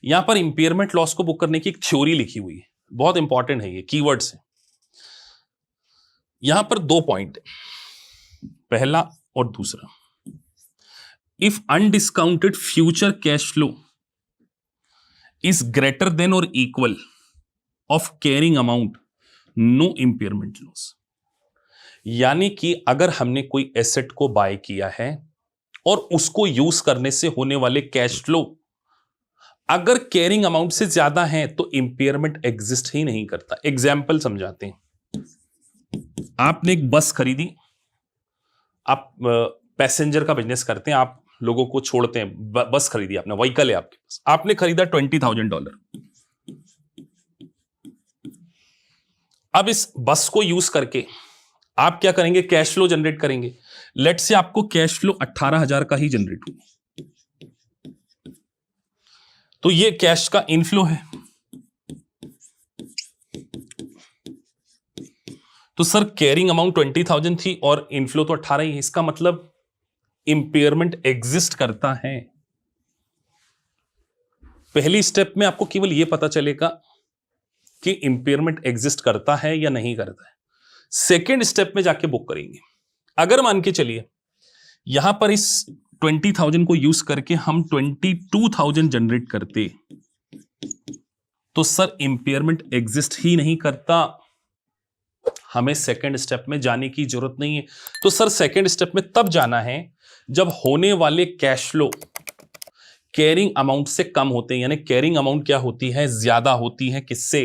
यहां पर impairment loss को बुक करने की एक थ्योरी लिखी हुई है, बहुत इंपॉर्टेंट है, ये कीवर्ड्स है। यहां पर 2 पॉइंट है, पहला और दूसरा। If undiscounted future cash flow is greater than और equal of carrying amount, no impairment loss. यानी कि अगर हमने कोई एसेट को बाय किया है और उसको यूज करने से होने वाले कैश फ्लो अगर कैरिंग अमाउंट से ज्यादा है तो इंपेयरमेंट एग्जिस्ट ही नहीं करता। एग्जाम्पल समझाते हैं। आपने एक बस खरीदी, आप पैसेंजर का बिजनेस करते हैं, आप लोगों को छोड़ते हैं, बस खरीदी आपने, व्हीकल है आपके पास, आपने खरीदा $20,000। अब इस बस को यूज करके आप क्या करेंगे, कैश फ्लो जनरेट करेंगे। लेट से आपको कैश फ्लो 18,000 का ही जनरेट हुआ, तो ये कैश का इनफ्लो है। तो सर कैरिंग अमाउंट 20,000 थी और इनफ्लो तो 18 ही है, इसका मतलब इंपेयरमेंट एग्जिस्ट करता है। पहली स्टेप में आपको केवल यह पता चलेगा कि इंपेयरमेंट एग्जिस्ट करता है या नहीं करता है। सेकेंड स्टेप में जाके बुक करेंगे। अगर मान के चलिए यहां पर इस 20,000 को यूज करके हम 22,000 जनरेट करते, तो सर इंपेयरमेंट एग्जिस्ट ही नहीं करता, हमें सेकेंड स्टेप में जाने की जरूरत नहीं है। तो सर सेकेंड स्टेप में तब जाना है जब होने वाले कैश फ्लो कैरिंग अमाउंट से कम होते हैं। यानी कैरिंग अमाउंट क्या होती है, ज्यादा होती है, किससे,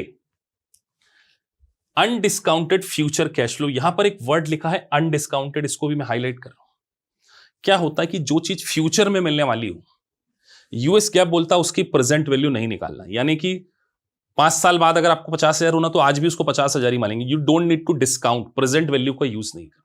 अनडिस्काउंटेड फ्यूचर कैश फ्लो। यहां पर एक वर्ड लिखा है अनडिस्काउंटेड, इसको भी मैं हाईलाइट कर रहा हूं। क्या होता है कि जो चीज फ्यूचर में मिलने वाली हो, यूएस गैप बोलता है उसकी प्रेजेंट वैल्यू नहीं निकालना। यानी कि 5 साल बाद अगर आपको 50,000 होना तो आज भी उसको 50,000 ही मानेंगे। You don't need to discount, present value का यूज नहीं करना।